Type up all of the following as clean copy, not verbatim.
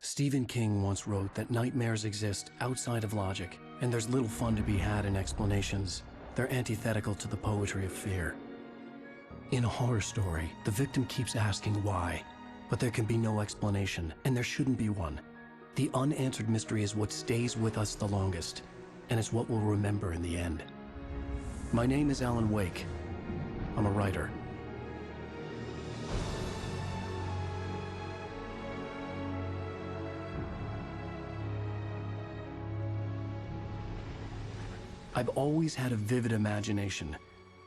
Stephen King once wrote that nightmares exist outside of logic, and there's little fun to be had in explanations. They're antithetical to the poetry of fear. In a horror story, the victim keeps asking why, but there can be no explanation, and there shouldn't be one. The unanswered mystery is what stays with us the longest, and it's what we'll remember in the end. My name is Alan Wake. I'm a writer. I've always had a vivid imagination,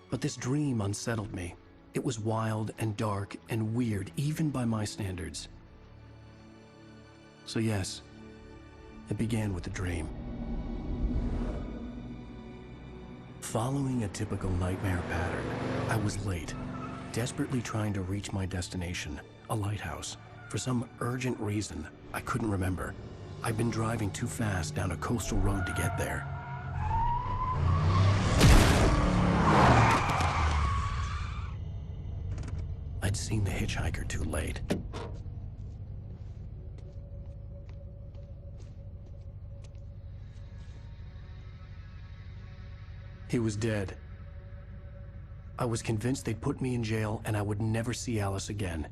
but this dream unsettled me. It was wild and dark and weird, even by my standards. So yes, it began with a dream. Following a typical nightmare pattern, I was late, desperately trying to reach my destination, a lighthouse. For some urgent reason, I couldn't remember. I'd been driving too fast down a coastal road to get there. I'd seen the hitchhiker too late. He was dead. I was convinced they'd put me in jail and I would never see Alice again.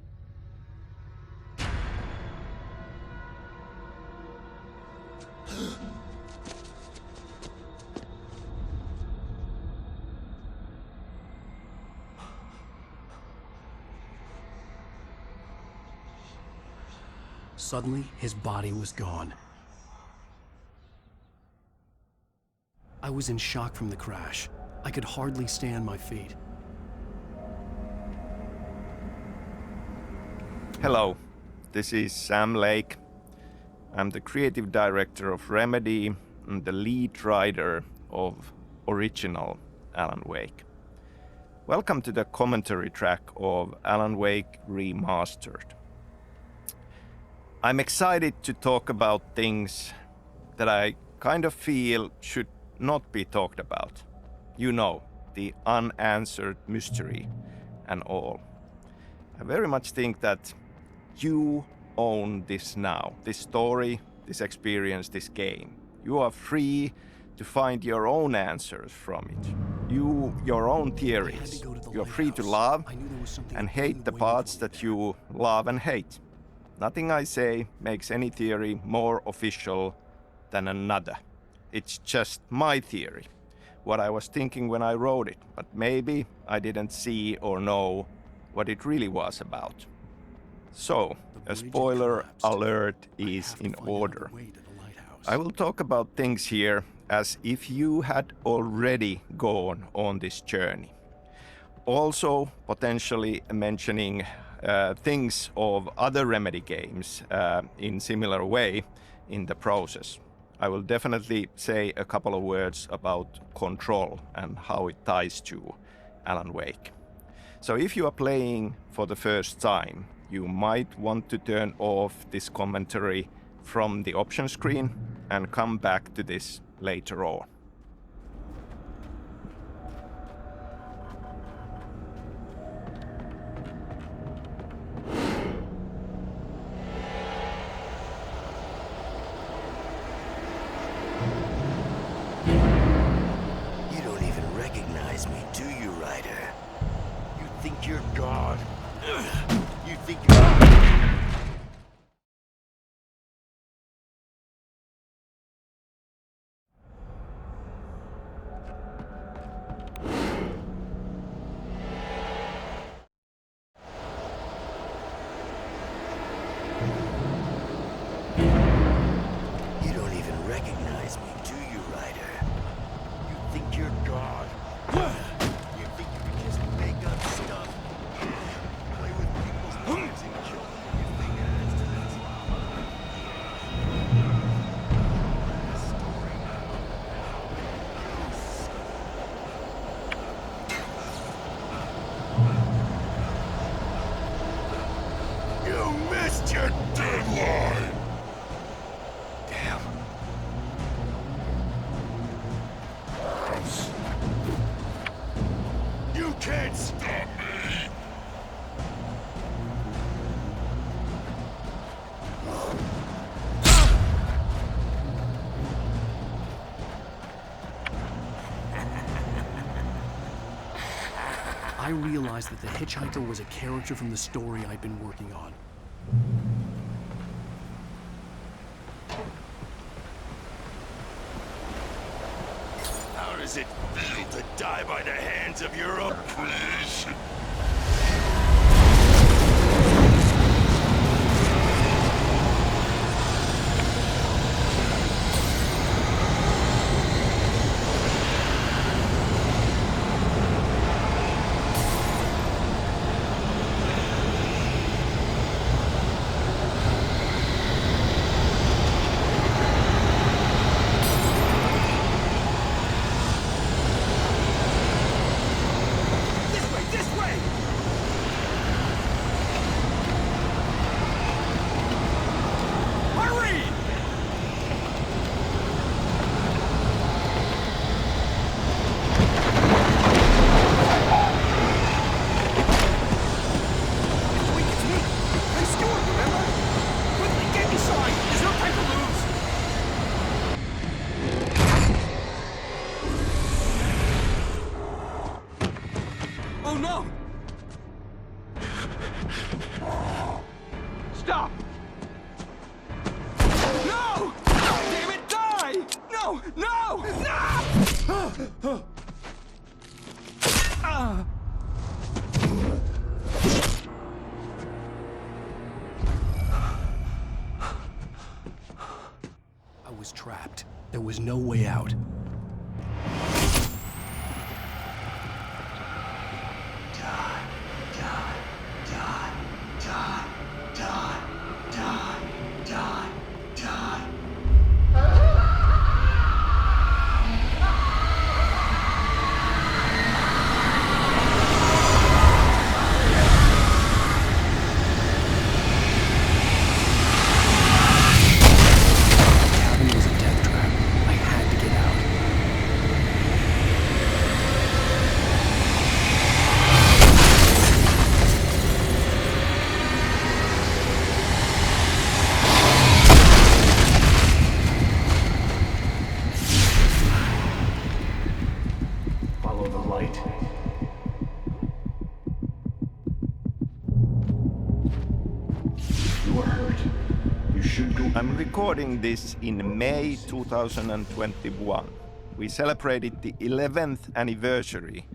Suddenly, his body was gone. I was in shock from the crash. I could hardly stay on my feet. Hello, this is Sam Lake. I'm the creative director of Remedy and the lead writer of original Alan Wake. Welcome to the commentary track of Alan Wake Remastered. I'm excited to talk about things that I kind of feel should not be talked about. You know, the unanswered mystery and all. I very much think that you own this now, this story, this experience, this game. You are free to find your own answers from it. Your own theories. You're free to love and hate the parts that you love and hate. Nothing I say makes any theory more official than another. It's just my theory, what I was thinking when I wrote it, but maybe I didn't see or know what it really was about. So, a spoiler alert is in order. I will talk about things here as if you had already gone on this journey. Also, potentially mentioning things of other Remedy games in similar way in the process. I will definitely say a couple of words about Control and how it ties to Alan Wake. So if you are playing for the first time, you might want to turn off this commentary from the option screen and come back to this later on. can't stop me! I realized that the hitchhiker was a character from the story I'd been working on. How does it feel to die by the hands of your own? Please. Oh no! Stop! No! Damn it, die! No! No! No! I was trapped. There was no way out. I'm recording this in May 2021. We celebrated the 11th anniversary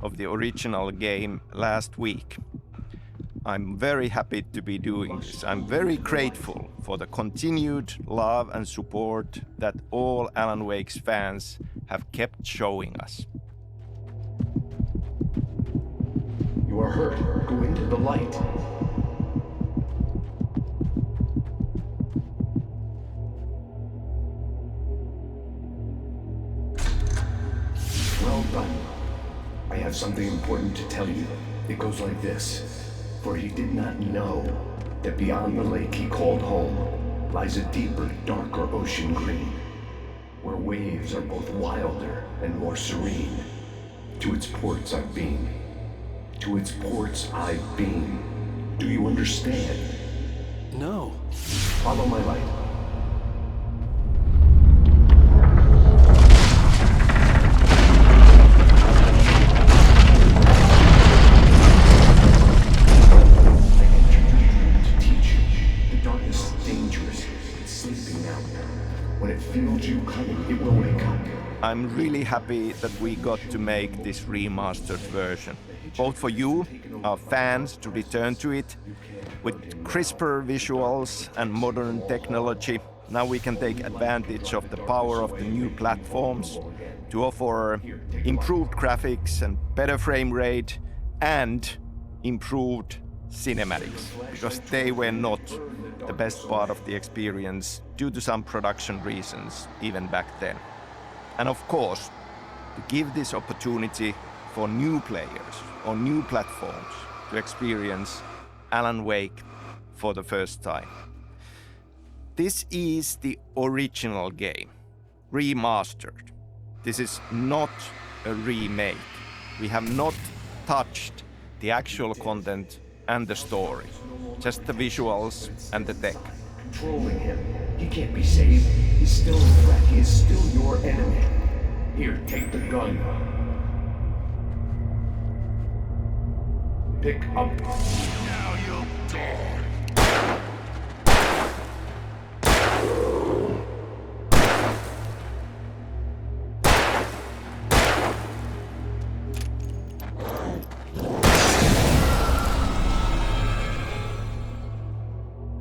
of the original game last week. I'm very happy to be doing this. I'm very grateful for the continued love and support that all Alan Wake's fans have kept showing us. You are hurt. Go into the light. Well done. I have something important to tell you. It goes like this. For he did not know that beyond the lake he called home lies a deeper, darker ocean green, where waves are both wilder and more serene. To its ports I've been. To its ports I've been. Do you understand? No. Follow my light. I'm really happy that we got to make this remastered version. Both for you, our fans, to return to it with crisper visuals and modern technology. Now we can take advantage of the power of the new platforms to offer improved graphics and better frame rate and improved cinematics, because they were not the best part of the experience due to some production reasons even back then. And of course, to give this opportunity for new players on new platforms to experience Alan Wake for the first time. This is the original game, remastered. This is not a remake. We have not touched the actual content and the story, just the visuals and the tech. Controlling him. He can't be saved. He's still a threat. He is still your enemy. Here, take the gun. Pick up. Now you'll die.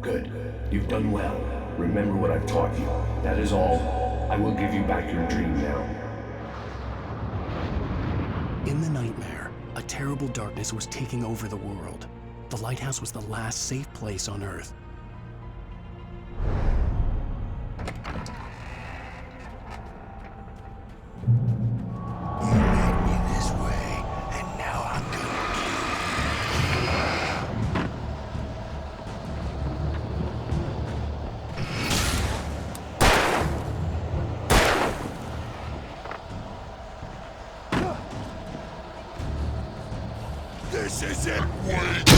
Good. You've done well. Remember what I've taught you. That is all. I will give you back your dream now. In the nightmare, a terrible darkness was taking over the world. The lighthouse was the last safe place on Earth. You led me this way, and now I'm gonna This isn't wait!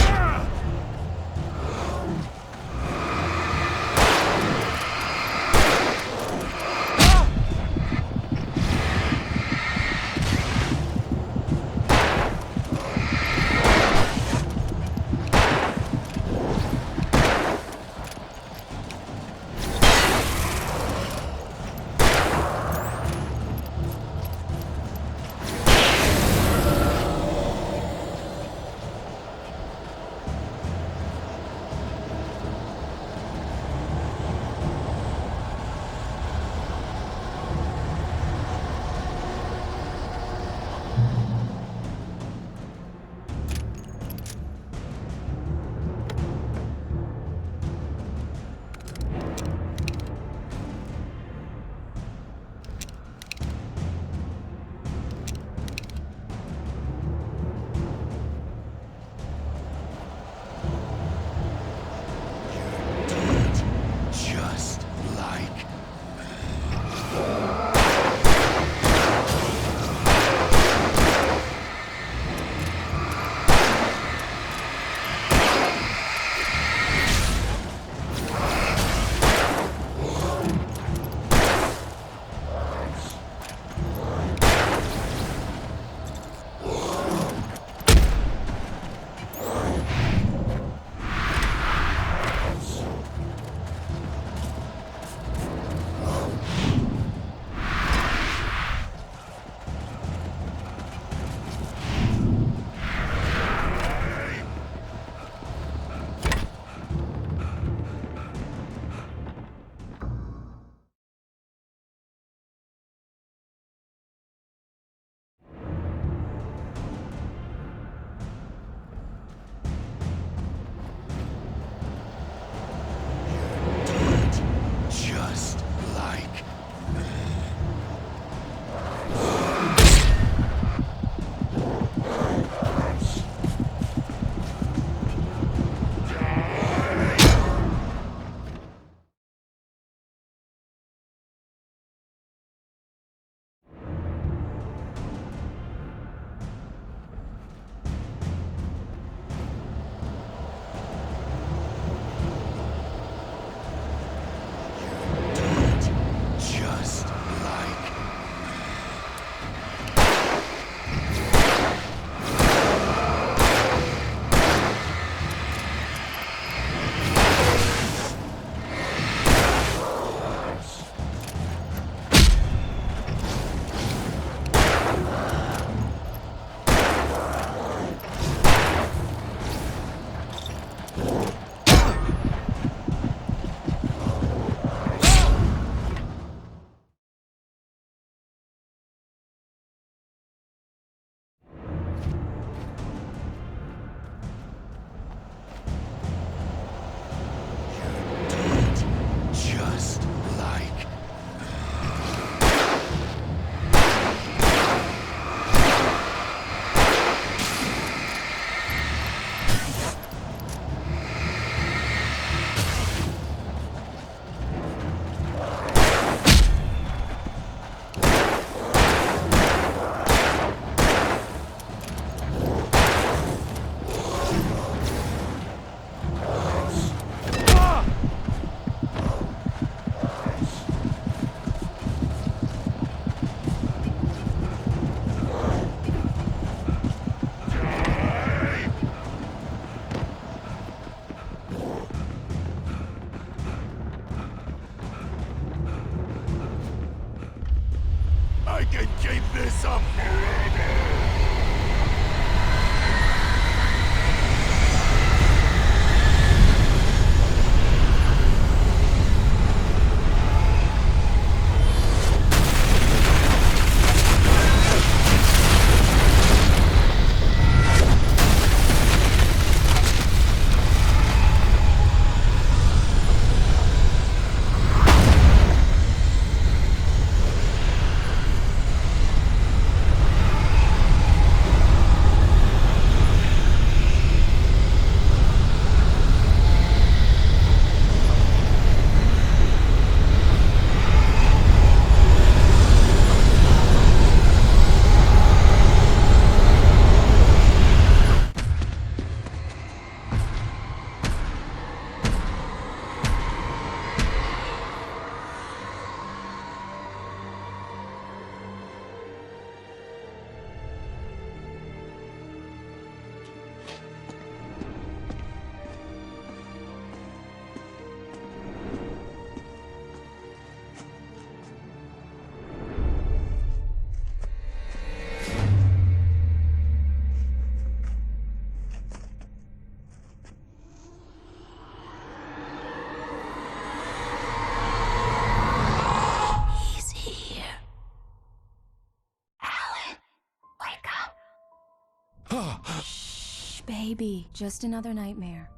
Baby, just another nightmare.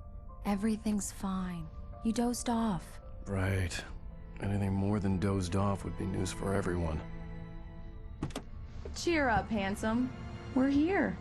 Everything's fine. You dozed off. Right. Anything more than dozed off would be news for everyone. Cheer up, handsome. We're here.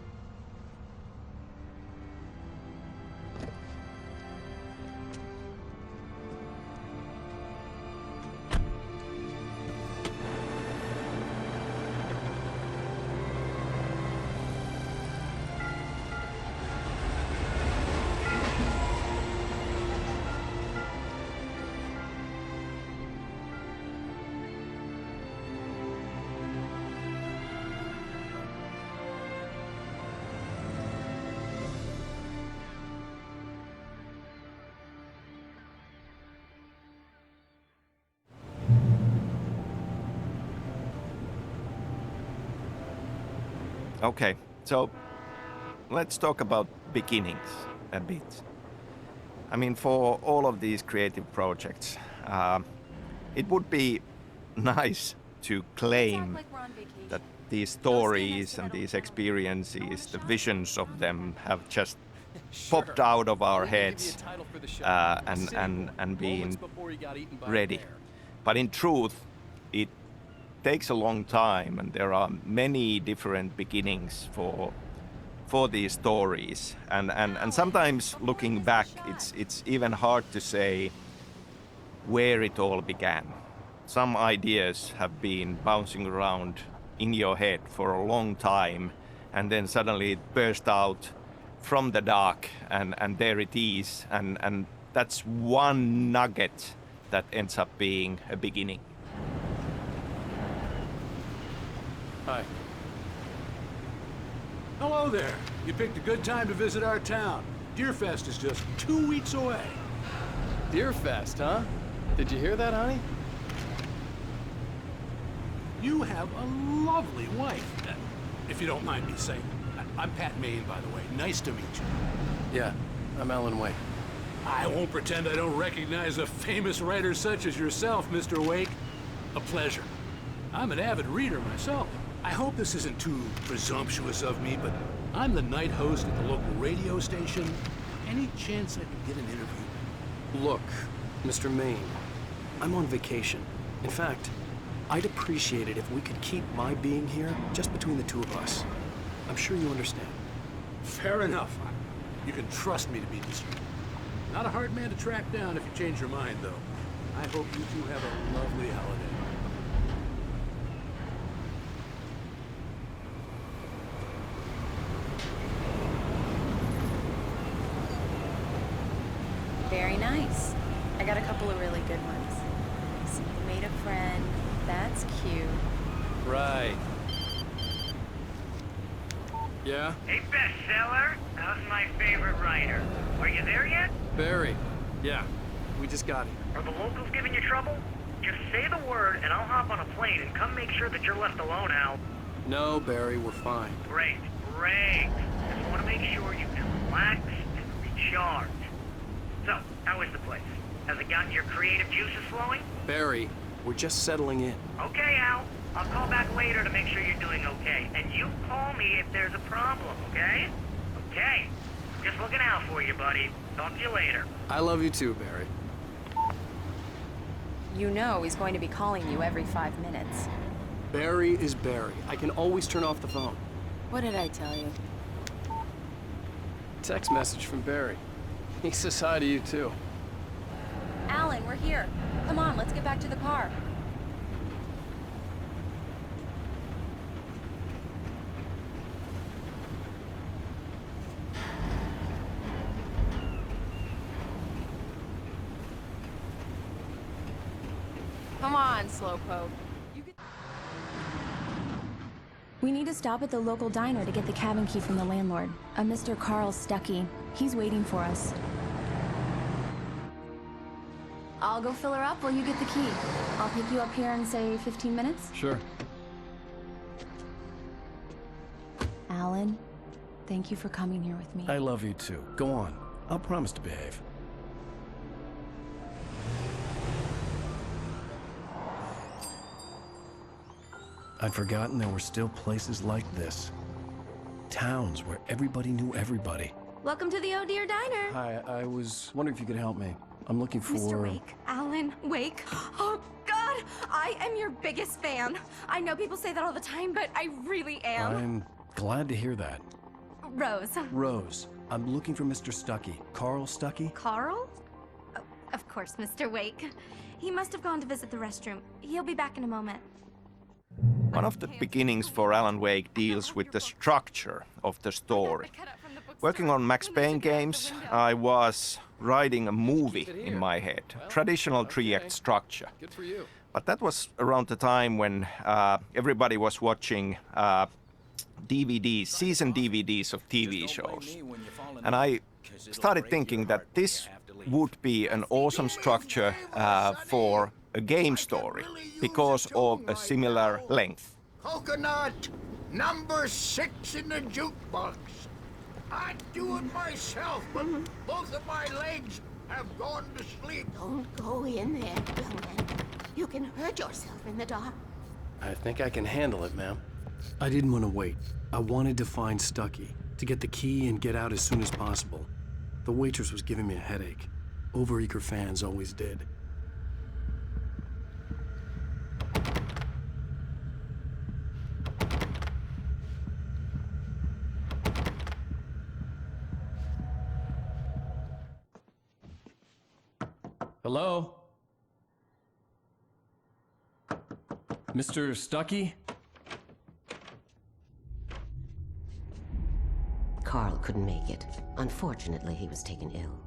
Okay, so let's talk about beginnings a bit. I mean, for all of these creative projects, it would be nice to claim that these stories and these experiences, the visions of them have just popped out of our heads and been ready. But in truth, it takes a long time, and there are many different beginnings for these stories, and sometimes looking back, it's even hard to say where it all began. Some ideas have been bouncing around in your head for a long time, and then suddenly it burst out from the dark, and there it is, and that's one nugget that ends up being a beginning. Hi. Hello there. You picked a good time to visit our town. Deerfest is just 2 weeks away. Deerfest, huh? Did you hear that, honey? You have a lovely wife, if you don't mind me saying. I'm Pat Maine, by the way. Nice to meet you. Yeah, I'm Alan Wake. I won't pretend I don't recognize a famous writer such as yourself, Mr. Wake. A pleasure. I'm an avid reader myself. I hope this isn't too presumptuous of me, but I'm the night host at the local radio station. Any chance I could get an interview? Look, Mr. Maine, I'm on vacation. In fact, I'd appreciate it if we could keep my being here just between the two of us. I'm sure you understand. Fair enough. You can trust me to be discreet. Not a hard man to track down if you change your mind, though. I hope you two have a lovely holiday. Very nice. I got a couple of really good ones. So you made a friend. That's cute. Right. Yeah? Hey, bestseller. How's my favorite writer? Are you there yet? Barry. Yeah. We just got here. Are the locals giving you trouble? Just say the word and I'll hop on a plane and come make sure that you're left alone, Al. No, Barry, we're fine. Great, great. Just want to make sure you can relax and recharge. So, how is the place? Has it gotten your creative juices flowing? Barry, we're just settling in. Okay, Al. I'll call back later to make sure you're doing okay. And you call me if there's a problem, okay? Okay. Just looking out for you, buddy. Talk to you later. I love you too, Barry. You know he's going to be calling you every 5 minutes. Barry is Barry. I can always turn off the phone. What did I tell you? Text message from Barry. He says hi to you too. Alan, we're here. Come on, let's get back to the car. Come on, Slowpoke. We need to stop at the local diner to get the cabin key from the landlord, a Mr. Carl Stuckey. He's waiting for us. I'll go fill her up while you get the key. I'll pick you up here in, say, 15 minutes? Sure. Alan, thank you for coming here with me. I love you too. Go on. I'll promise to behave. I'd forgotten there were still places like this. Towns where everybody knew everybody. Welcome to the Oh Dear Diner. Hi, I was wondering if you could help me. I'm looking for... Mr. Wake. Alan Wake. Oh, God! I am your biggest fan. I know people say that all the time, but I really am. I'm glad to hear that. Rose. Rose, I'm looking for Mr. Stuckey. Carl Stuckey? Carl? Oh, of course, Mr. Wake. He must have gone to visit the restroom. He'll be back in a moment. One of the beginnings for Alan Wake deals with the structure of the story. Working on Max Payne games, I was writing a movie in my head, traditional three-act structure. Good for you. But that was around the time when everybody was watching DVDs, season DVDs of TV shows. And I started thinking that this would be an awesome structure for a game story because of a similar length. Coconut, number 6 in the jukebox. I'd do it myself, but both of my legs have gone to sleep. Don't go in there, young man. You can hurt yourself in the dark. I think I can handle it, ma'am. I didn't want to wait. I wanted to find Stuckey, to get the key and get out as soon as possible. The waitress was giving me a headache. Overeager fans always did. Hello? Mr. Stuckey? Carl couldn't make it. Unfortunately, he was taken ill.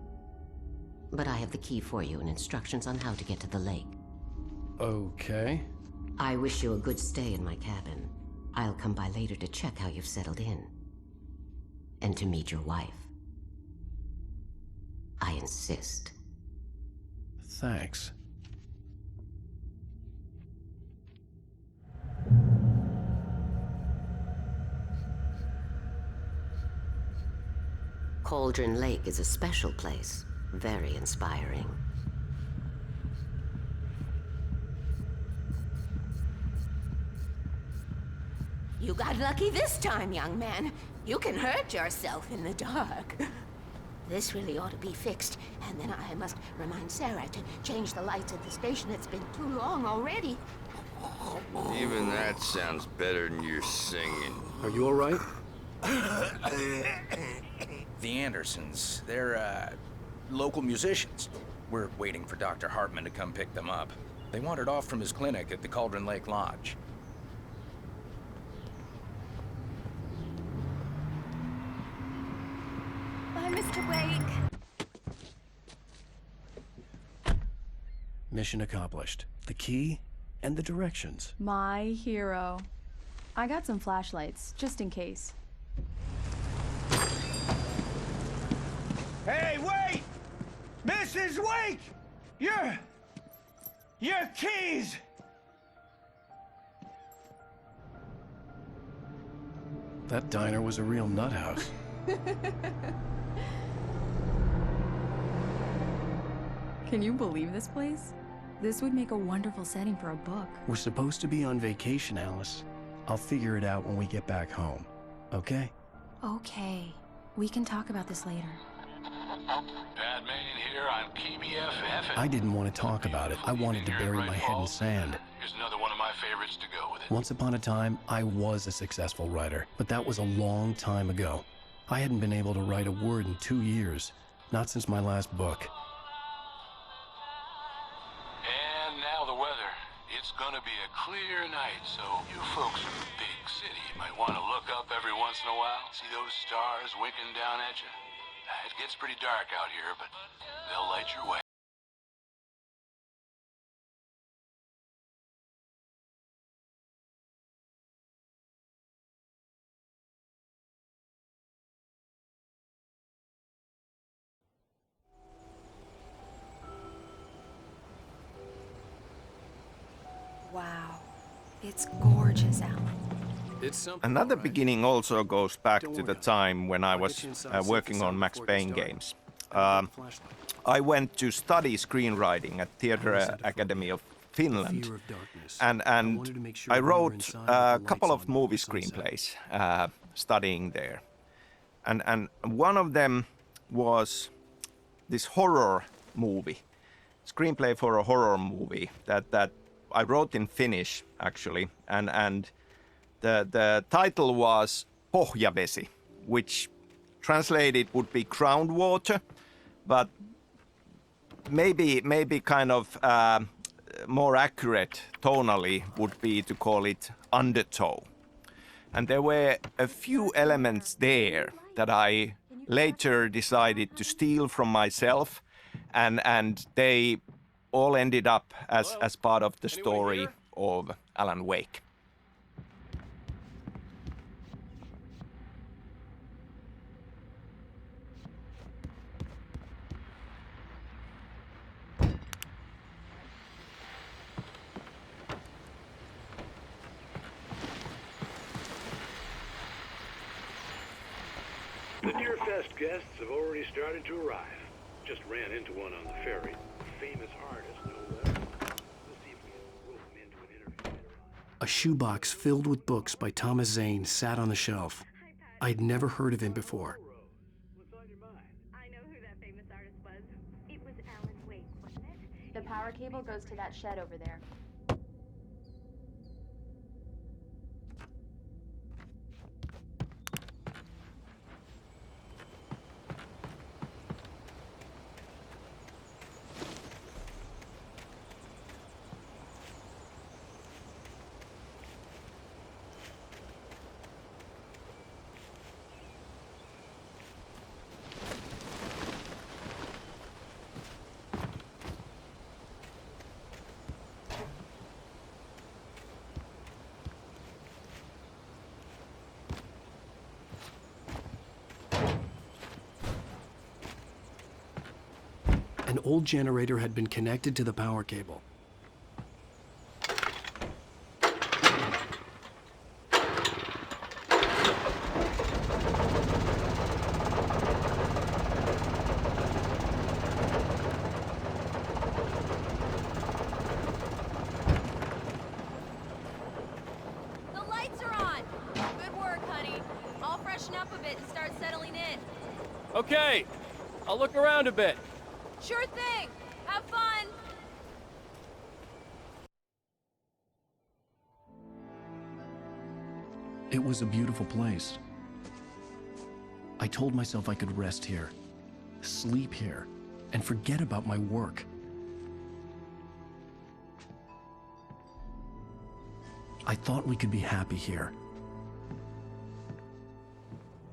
But I have the key for you and instructions on how to get to the lake. Okay. I wish you a good stay in my cabin. I'll come by later to check how you've settled in. And to meet your wife. I insist. Thanks. Cauldron Lake is a special place. Very inspiring. You got lucky this time, young man. You can hurt yourself in the dark. This really ought to be fixed, and then I must remind Sarah to change the lights at the station. It's been too long already. Even that sounds better than your singing. Are you all right? The Andersons, they're, local musicians. We're waiting for Dr. Hartman to come pick them up. They wandered off from his clinic at the Cauldron Lake Lodge. Bye, Mr. Wake. Mission accomplished. The key and the directions. My hero. I got some flashlights, just in case. Hey, wait! Mrs. Wake! Your keys! That diner was a real nut house. Can you believe this place? This would make a wonderful setting for a book. We're supposed to be on vacation, Alice. I'll figure it out when we get back home. Okay? Okay. We can talk about this later. Batman here on KBFF. I didn't want to talk about it. I wanted to bury my head in sand. Here's another one of my favorites to go with it. Once upon a time, I was a successful writer, but that was a long time ago. I hadn't been able to write a word in 2 years, not since my last book. And now the weather. It's gonna be a clear night, so you folks in the big city might want to look up every once in a while. See those stars winking down at you? It gets pretty dark out here, but they'll light your way. Wow. It's gorgeous, Alan. Another beginning also goes back to the time when I was working on Max Payne games. I went to study screenwriting at Theatre Academy of Finland, and I wrote a couple of movie screenplays studying there. and one of them was this horror movie, screenplay for a horror movie that I wrote in Finnish actually, and the title was Pohjavesi, which translated would be groundwater, but maybe kind of more accurate tonally would be to call it undertow. And there were a few elements there that I later decided to steal from myself, and they all ended up as part of the story of Alan Wake. The Deerfest guests have already started to arrive. Just ran into one on the ferry. Famous artist, no less. We'll see if we can rope him into an interview later on. A shoebox filled with books by Thomas Zane sat on the shelf. I'd never heard of him before. What's on your mind? I know who that famous artist was. It was Alan Wake, wasn't it? The power cable goes to that shed over there. An old generator had been connected to the power cable. The lights are on! Good work, honey. I'll freshen up a bit and start settling in. Okay, I'll look around a bit. Sure thing! Have fun! It was a beautiful place. I told myself I could rest here, sleep here, and forget about my work. I thought we could be happy here,